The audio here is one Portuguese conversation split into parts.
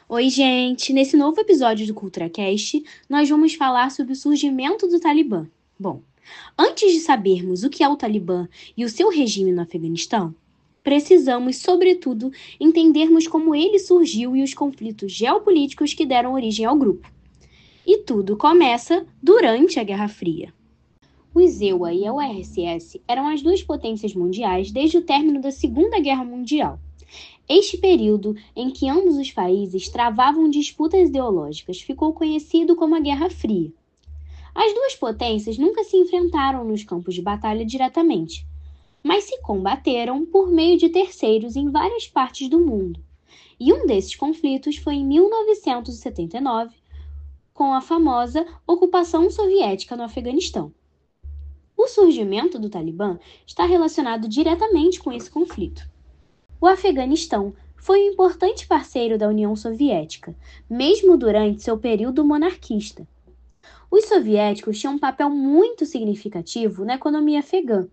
Oi, gente! Nesse novo episódio do CulturaCast, nós vamos falar sobre o surgimento do Talibã. Bom, antes de sabermos o que é o Talibã e o seu regime no Afeganistão, precisamos, sobretudo, entendermos como ele surgiu e os conflitos geopolíticos que deram origem ao grupo. E tudo começa durante a Guerra Fria. Os EUA e a URSS eram as duas potências mundiais desde o término da Segunda Guerra Mundial. Este período, em que ambos os países travavam disputas ideológicas, ficou conhecido como a Guerra Fria. As duas potências nunca se enfrentaram nos campos de batalha diretamente, mas se combateram por meio de terceiros em várias partes do mundo. E um desses conflitos foi em 1979, com a famosa ocupação soviética no Afeganistão. O surgimento do Talibã está relacionado diretamente com esse conflito. O Afeganistão foi um importante parceiro da União Soviética, mesmo durante seu período monarquista. Os soviéticos tinham um papel muito significativo na economia afegã,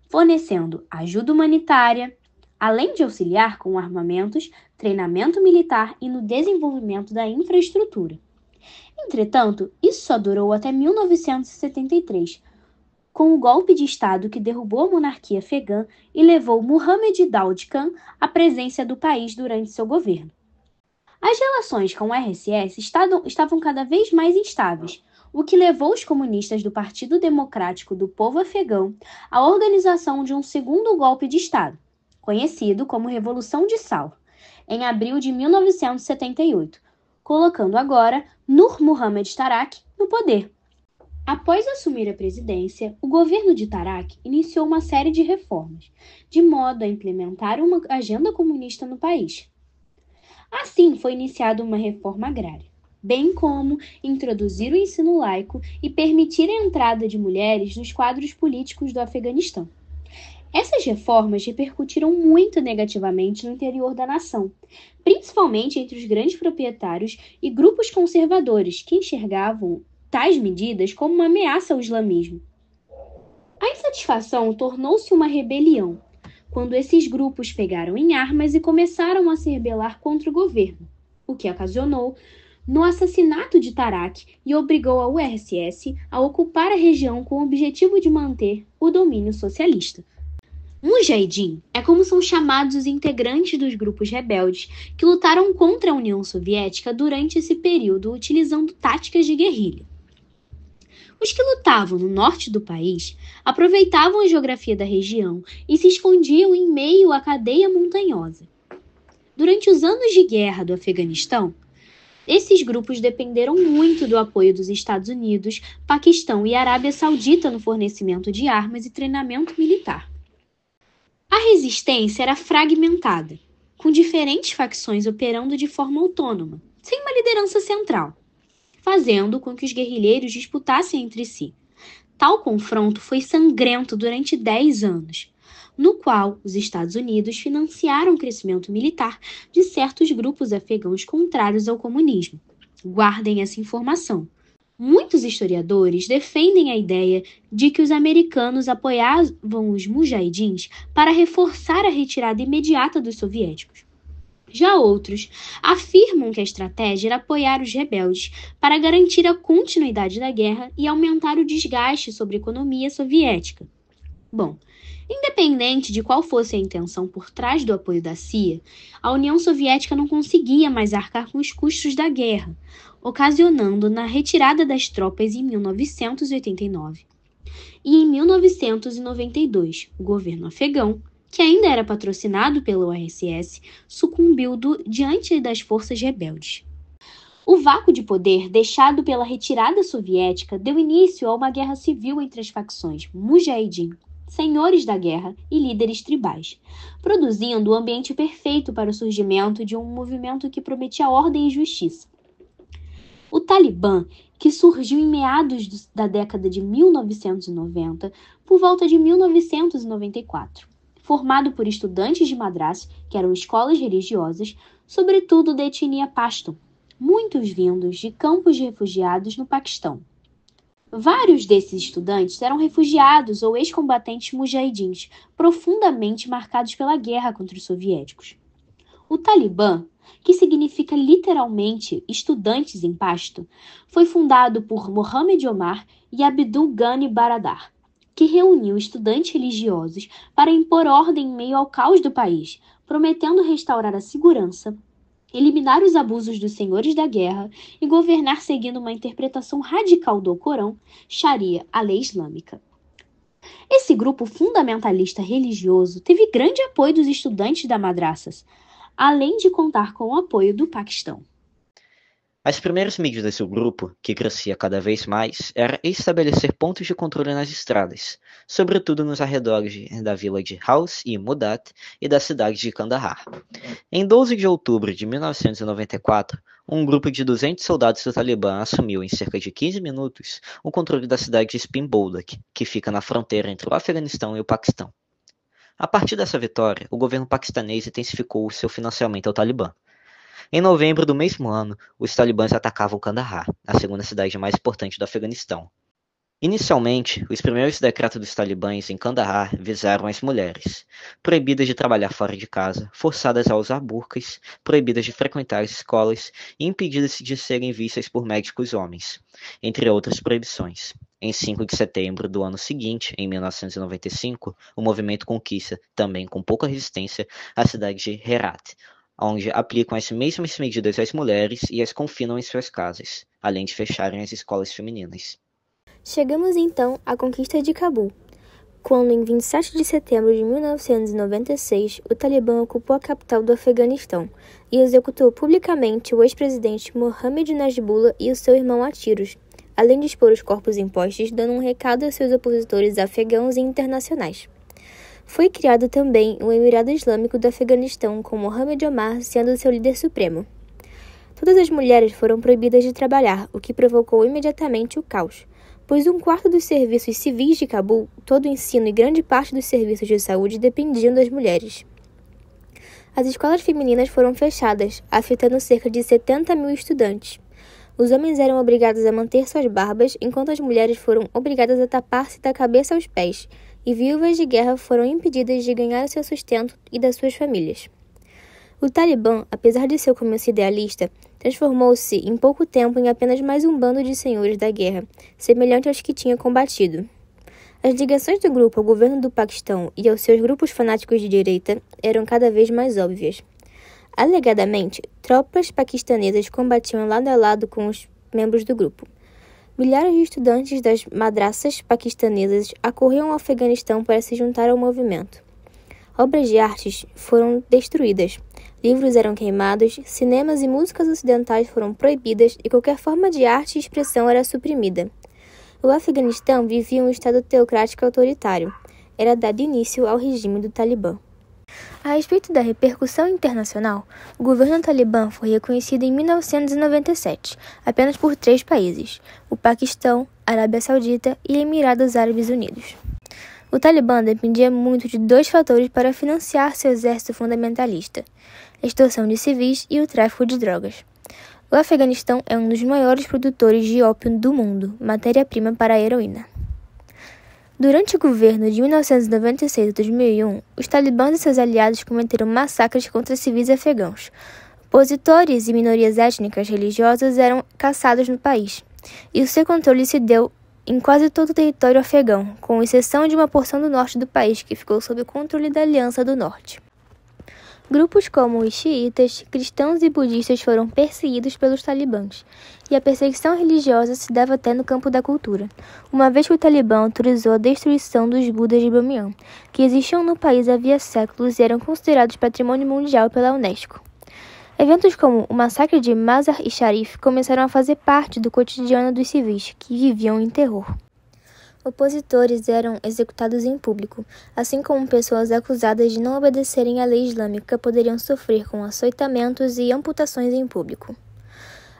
fornecendo ajuda humanitária, além de auxiliar com armamentos, treinamento militar e no desenvolvimento da infraestrutura. Entretanto, isso só durou até 1973, com o golpe de Estado que derrubou a monarquia afegã e levou Muhammad Daoud Khan à presidência do país durante seu governo. As relações com o RSS estavam cada vez mais instáveis, o que levou os comunistas do Partido Democrático do Povo Afegão à organização de um segundo golpe de Estado, conhecido como Revolução de Salh, em abril de 1978, colocando agora Nur Muhammad Tarak no poder. Após assumir a presidência, o governo de Tarak iniciou uma série de reformas, de modo a implementar uma agenda comunista no país. Assim, foi iniciada uma reforma agrária, bem como introduzir o ensino laico e permitir a entrada de mulheres nos quadros políticos do Afeganistão. Essas reformas repercutiram muito negativamente no interior da nação, principalmente entre os grandes proprietários e grupos conservadores que enxergavam tais medidas como uma ameaça ao islamismo. A insatisfação tornou-se uma rebelião, quando esses grupos pegaram em armas e começaram a se rebelar contra o governo, o que ocasionou no assassinato de Tarak e obrigou a URSS a ocupar a região com o objetivo de manter o domínio socialista. Mujahideen é como são chamados os integrantes dos grupos rebeldes que lutaram contra a União Soviética durante esse período utilizando táticas de guerrilha. Os que lutavam no norte do país aproveitavam a geografia da região e se escondiam em meio à cadeia montanhosa. Durante os anos de guerra do Afeganistão, esses grupos dependeram muito do apoio dos Estados Unidos, Paquistão e Arábia Saudita no fornecimento de armas e treinamento militar. A resistência era fragmentada, com diferentes facções operando de forma autônoma, sem uma liderança central, fazendo com que os guerrilheiros disputassem entre si. Tal confronto foi sangrento durante 10 anos, no qual os Estados Unidos financiaram o crescimento militar de certos grupos afegãos contrários ao comunismo. Guardem essa informação. Muitos historiadores defendem a ideia de que os americanos apoiavam os mujahideens para reforçar a retirada imediata dos soviéticos. Já outros afirmam que a estratégia era apoiar os rebeldes para garantir a continuidade da guerra e aumentar o desgaste sobre a economia soviética. Bom, independente de qual fosse a intenção por trás do apoio da CIA, a União Soviética não conseguia mais arcar com os custos da guerra, ocasionando na retirada das tropas em 1989. E em 1992, o governo afegão, que ainda era patrocinado pela URSS, sucumbiu diante das forças rebeldes. O vácuo de poder deixado pela retirada soviética deu início a uma guerra civil entre as facções Mujahideen, senhores da guerra e líderes tribais, produzindo o ambiente perfeito para o surgimento de um movimento que prometia ordem e justiça. O Talibã, que surgiu em meados da década de 1990, por volta de 1994, formado por estudantes de madrasa, que eram escolas religiosas, sobretudo da etnia Pashtun, muitos vindos de campos de refugiados no Paquistão. Vários desses estudantes eram refugiados ou ex-combatentes mujahidins, profundamente marcados pela guerra contra os soviéticos. O Talibã, que significa literalmente estudantes em pasto, foi fundado por Mohammed Omar e Abdul Ghani Baradar, que reuniu estudantes religiosos para impor ordem em meio ao caos do país, prometendo restaurar a segurança, eliminar os abusos dos senhores da guerra e governar seguindo uma interpretação radical do Alcorão, Sharia, a lei islâmica. Esse grupo fundamentalista religioso teve grande apoio dos estudantes da madraças, além de contar com o apoio do Paquistão. As primeiras medidas do grupo, que crescia cada vez mais, era estabelecer pontos de controle nas estradas, sobretudo nos arredores da vila de Haus e Mudat e da cidade de Kandahar. Em 12 de outubro de 1994, um grupo de 200 soldados do Talibã assumiu em cerca de 15 minutos o controle da cidade de Spin Boldak, que fica na fronteira entre o Afeganistão e o Paquistão. A partir dessa vitória, o governo paquistanês intensificou o seu financiamento ao Talibã. Em novembro do mesmo ano, os talibãs atacavam Kandahar, a segunda cidade mais importante do Afeganistão. Inicialmente, os primeiros decretos dos talibãs em Kandahar visaram as mulheres, proibidas de trabalhar fora de casa, forçadas a usar burcas, proibidas de frequentar as escolas e impedidas de serem vistas por médicos homens, entre outras proibições. Em 5 de setembro do ano seguinte, em 1995, o movimento conquista, também com pouca resistência, a cidade de Herat, onde aplicam as mesmas medidas às mulheres e as confinam em suas casas, além de fecharem as escolas femininas. Chegamos então à conquista de Cabul, quando em 27 de setembro de 1996 o Talibã ocupou a capital do Afeganistão e executou publicamente o ex-presidente Mohammad Najibullah e o seu irmão a tiros, além de expor os corpos em postes, dando um recado a seus opositores afegãos e internacionais. Foi criado também o Emirado Islâmico do Afeganistão, com Mohammed Omar sendo seu líder supremo. Todas as mulheres foram proibidas de trabalhar, o que provocou imediatamente o caos, pois 1/4 dos serviços civis de Cabul, todo o ensino e grande parte dos serviços de saúde dependiam das mulheres. As escolas femininas foram fechadas, afetando cerca de 70 mil estudantes. Os homens eram obrigados a manter suas barbas, enquanto as mulheres foram obrigadas a tapar-se da cabeça aos pés, e viúvas de guerra foram impedidas de ganhar o seu sustento e das suas famílias. O Talibã, apesar de seu começo idealista, transformou-se em pouco tempo em apenas mais um bando de senhores da guerra, semelhante aos que tinha combatido. As ligações do grupo ao governo do Paquistão e aos seus grupos fanáticos de direita eram cada vez mais óbvias. Alegadamente, tropas paquistanesas combatiam lado a lado com os membros do grupo. Milhares de estudantes das madraças paquistanesas acorriam ao Afeganistão para se juntar ao movimento. Obras de artes foram destruídas, livros eram queimados, cinemas e músicas ocidentais foram proibidas e qualquer forma de arte e expressão era suprimida. O Afeganistão vivia um estado teocrático autoritário. Era dado início ao regime do Talibã. A respeito da repercussão internacional, o governo talibã foi reconhecido em 1997, apenas por 3 países, o Paquistão, a Arábia Saudita e Emirados Árabes Unidos. O Talibã dependia muito de 2 fatores para financiar seu exército fundamentalista: a extorsão de civis e o tráfico de drogas. O Afeganistão é um dos maiores produtores de ópio do mundo, matéria-prima para a heroína. Durante o governo de 1996 a 2001, os talibãs e seus aliados cometeram massacres contra civis afegãos. Opositores e minorias étnicas religiosas eram caçados no país, e o seu controle se deu em quase todo o território afegão, com exceção de uma porção do norte do país que ficou sob o controle da Aliança do Norte. Grupos como os xiitas, cristãos e budistas foram perseguidos pelos talibãs, e a perseguição religiosa se dava até no campo da cultura, uma vez que o Talibã autorizou a destruição dos Budas de Bamiyan, que existiam no país havia séculos e eram considerados patrimônio mundial pela Unesco. Eventos como o massacre de Mazar-e-Sharif começaram a fazer parte do cotidiano dos civis, que viviam em terror. Opositores eram executados em público, assim como pessoas acusadas de não obedecerem à lei islâmica poderiam sofrer com açoitamentos e amputações em público.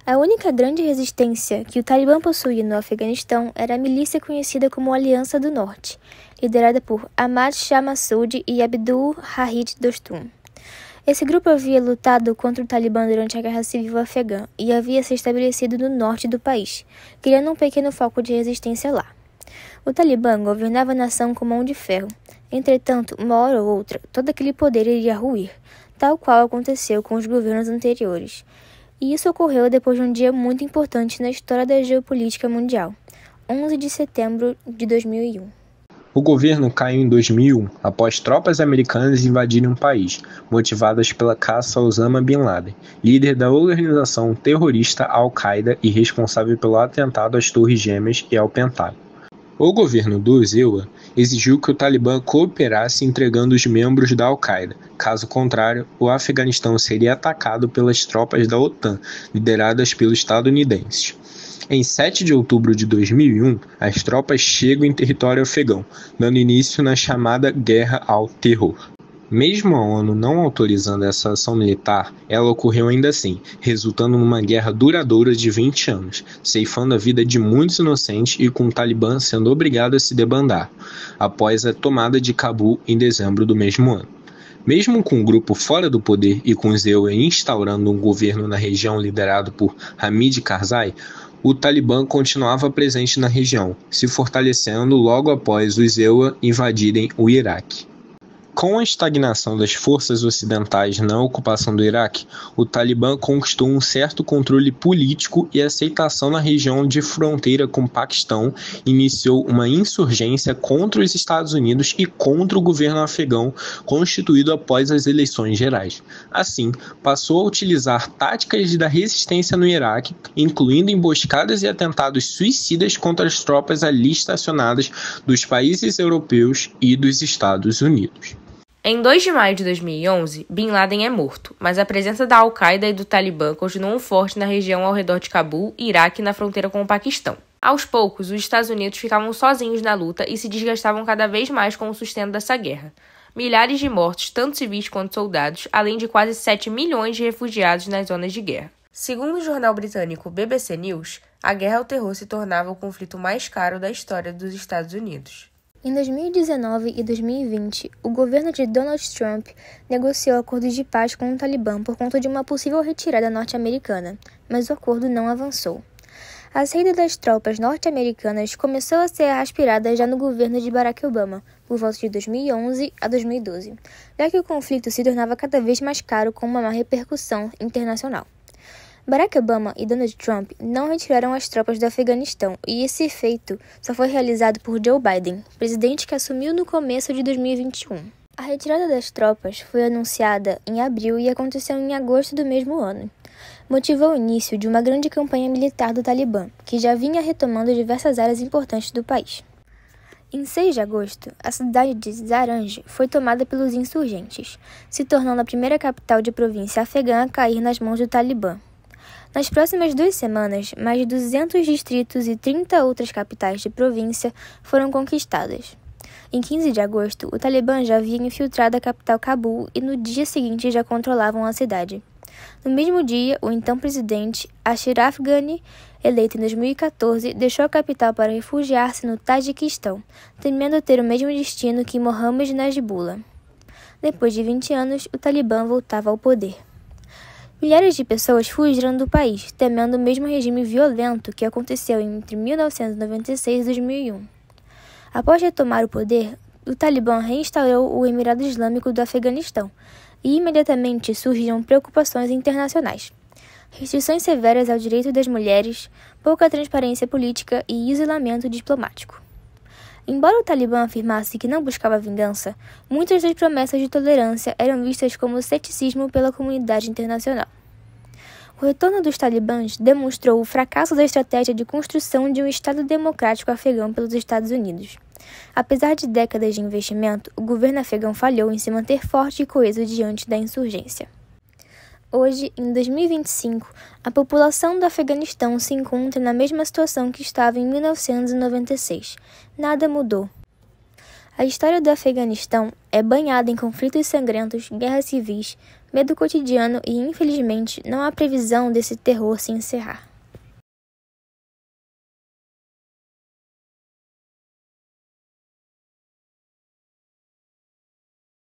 A única grande resistência que o Talibã possuía no Afeganistão era a milícia conhecida como Aliança do Norte, liderada por Ahmad Shah Massoud e Abdul Hamid Dostum. Esse grupo havia lutado contra o Talibã durante a Guerra Civil Afegã e havia se estabelecido no norte do país, criando um pequeno foco de resistência lá. O Talibã governava a nação com mão de ferro. Entretanto, uma hora ou outra, todo aquele poder iria ruir, tal qual aconteceu com os governos anteriores. E isso ocorreu depois de um dia muito importante na história da geopolítica mundial, 11 de setembro de 2001. O governo caiu em 2001, após tropas americanas invadirem um país, motivadas pela caça a Osama Bin Laden, líder da organização terrorista Al-Qaeda e responsável pelo atentado às Torres Gêmeas e ao Pentágono. O governo do ZEUA exigiu que o Talibã cooperasse entregando os membros da Al-Qaeda. Caso contrário, o Afeganistão seria atacado pelas tropas da OTAN, lideradas pelos estadunidenses. Em 7 de outubro de 2001, as tropas chegam em território afegão, dando início na chamada Guerra ao Terror. Mesmo a ONU não autorizando essa ação militar, ela ocorreu ainda assim, resultando numa guerra duradoura de 20 anos, ceifando a vida de muitos inocentes e com o Talibã sendo obrigado a se debandar, após a tomada de Cabul em dezembro do mesmo ano. Mesmo com o grupo fora do poder e com o ZEUA instaurando um governo na região liderado por Hamid Karzai, o Talibã continuava presente na região, se fortalecendo logo após os ZEUA invadirem o Iraque. Com a estagnação das forças ocidentais na ocupação do Iraque, o Talibã conquistou um certo controle político e aceitação na região de fronteira com o Paquistão, iniciou uma insurgência contra os Estados Unidos e contra o governo afegão constituído após as eleições gerais. Assim, passou a utilizar táticas da resistência no Iraque, incluindo emboscadas e atentados suicidas contra as tropas ali estacionadas dos países europeus e dos Estados Unidos. Em 2 de maio de 2011, Bin Laden é morto, mas a presença da Al-Qaeda e do Talibã continuam forte na região ao redor de Cabul, Iraque e na fronteira com o Paquistão. Aos poucos, os Estados Unidos ficavam sozinhos na luta e se desgastavam cada vez mais com o sustento dessa guerra. Milhares de mortos, tanto civis quanto soldados, além de quase 7 milhões de refugiados nas zonas de guerra. Segundo o jornal britânico BBC News, a guerra ao terror se tornava o conflito mais caro da história dos Estados Unidos. Em 2019 e 2020, o governo de Donald Trump negociou acordos de paz com o Talibã por conta de uma possível retirada norte-americana, mas o acordo não avançou. A saída das tropas norte-americanas começou a ser aspirada já no governo de Barack Obama, por volta de 2011 a 2012, já que o conflito se tornava cada vez mais caro com uma má repercussão internacional. Barack Obama e Donald Trump não retiraram as tropas do Afeganistão e esse feito só foi realizado por Joe Biden, presidente que assumiu no começo de 2021. A retirada das tropas foi anunciada em abril e aconteceu em agosto do mesmo ano. Motivou o início de uma grande campanha militar do Talibã, que já vinha retomando diversas áreas importantes do país. Em 6 de agosto, a cidade de Zaranj foi tomada pelos insurgentes, se tornando a primeira capital de província afegã a cair nas mãos do Talibã. Nas próximas 2 semanas, mais de 200 distritos e 30 outras capitais de província foram conquistadas. Em 15 de agosto, o Talibã já havia infiltrado a capital Cabul e no dia seguinte já controlavam a cidade. No mesmo dia, o então presidente Ashraf Ghani, eleito em 2014, deixou a capital para refugiar-se no Tajiquistão, temendo ter o mesmo destino que Mohammad Najibullah. Depois de 20 anos, o Talibã voltava ao poder. Milhares de pessoas fugiram do país, temendo o mesmo regime violento que aconteceu entre 1996 e 2001. Após retomar o poder, o Talibã reinstaurou o Emirado Islâmico do Afeganistão e imediatamente surgiram preocupações internacionais. Restrições severas ao direito das mulheres, pouca transparência política e isolamento diplomático. Embora o Talibã afirmasse que não buscava vingança, muitas das promessas de tolerância eram vistas como ceticismo pela comunidade internacional. O retorno dos talibãs demonstrou o fracasso da estratégia de construção de um Estado democrático afegão pelos Estados Unidos. Apesar de décadas de investimento, o governo afegão falhou em se manter forte e coeso diante da insurgência. Hoje, em 2025, a população do Afeganistão se encontra na mesma situação que estava em 1996. Nada mudou. A história do Afeganistão é banhada em conflitos sangrentos, guerras civis, medo cotidiano e, infelizmente, não há previsão desse terror se encerrar.